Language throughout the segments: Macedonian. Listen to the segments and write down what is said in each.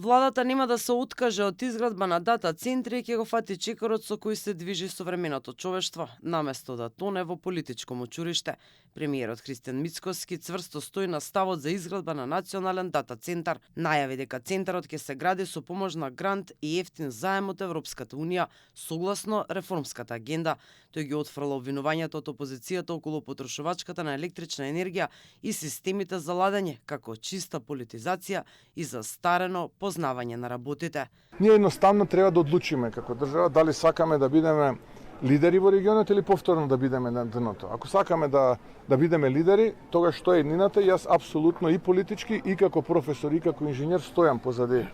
Владата нема да се откаже од изградба на дата центри и ќе го фати чекорот со кој се движи современото човештво, наместо да тоне во политичко мочуриште. Премиерот Христијан Мицкоски цврсто стои на ставот за изградба на национален дата центар. Најави дека центарот ќе се гради со помош на грант и ефтин заем од Европската унија, согласно реформската агенда. Тој ги отфрла обвинувањето од опозицијата околу потрошувачката на електрична енергија и системите за ладење, како чиста политизација и застарено познавање на работите. Ние едноставно треба да одлучиме како држава дали сакаме да бидеме лидери во регионот или повторно да бидеме на дното. Ако сакаме да бидеме лидери, тогаш што е еднината, јас апсолутно и политички и како професор и како инженер стојам позади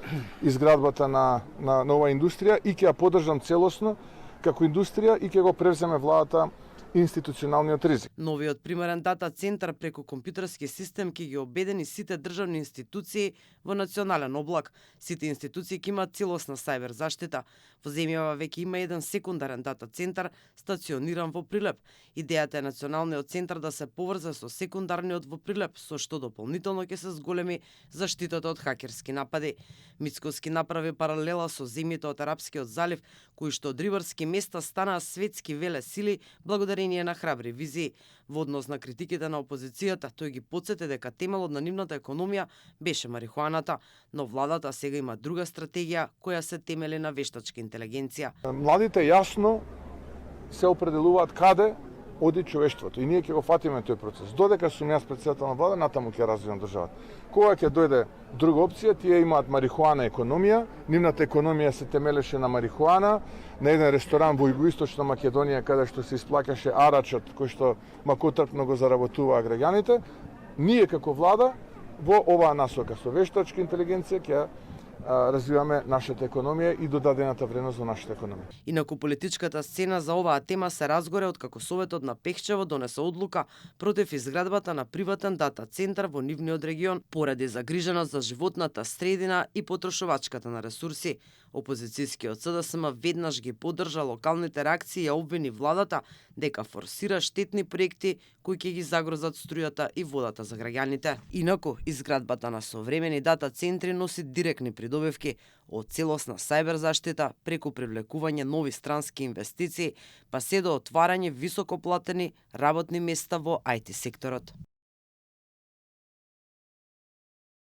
изградбата на оваа индустрија и ќе ја поддржам целосно како индустрија и ќе го превземе владата институционалниот ризик. Новиот примерен дата центар преку компјутерски систем ќе ги обедини сите државни институции во национален облак. Сите институции ќе имаат целосна сајбер заштита. Во земјава веќе има еден секундарен дата центар стациониран во Прилеп. Идејата е националниот центар да се поврзе со секундарниот во Прилеп, со што дополнително ќе се зголеми заштитата од хакерски напади. Мицкоски направи паралела со земјите од Арапскиот залив, кои што од рибарски места станаа светски велесили благодарение на храбри визии. Во однос на критиките на опозицијата, тој ги потсети дека темелот на нивната економија беше марихуаната, но владата сега има друга стратегија која се темели на вештачка интелигенција. Младите јасно се определуваат каде оди човештвото и ние ќе го фатиме тој процес. Додека сум јас претседател на влада, натаму ќе развивам државата. Кога ќе дојде друга опција, тие имаат марихуана економија, нивната економија се темелеше на марихуана, на еден ресторан во Југоисточна Македонија каде што се исплаќаше арачот кој што макотрпно го заработуваа граѓаните. Ние како влада во оваа насока со вештачка интелигенција ќе развиваме нашата економија и додадената вредност во нашата економија. Инаку политичката сцена за оваа тема се разгоре откако Советот на Пехчево донесе одлука против изградбата на приватен дата центар во нивниот регион поради загриженост за животната средина и потрошувачката на ресурси. Опозицијскиот СДСМ веднаш ги поддржа локалните реакции и ја обвини владата дека форсира штетни проекти кои ќе ги загрозат струјата и водата за граѓаните. Инаку, изградбата на современи дата центри носи директни придобивки од целосна сајбер заштита преку привлекување нови странски инвестиции, па се до отварање високоплатени работни места во IT секторот.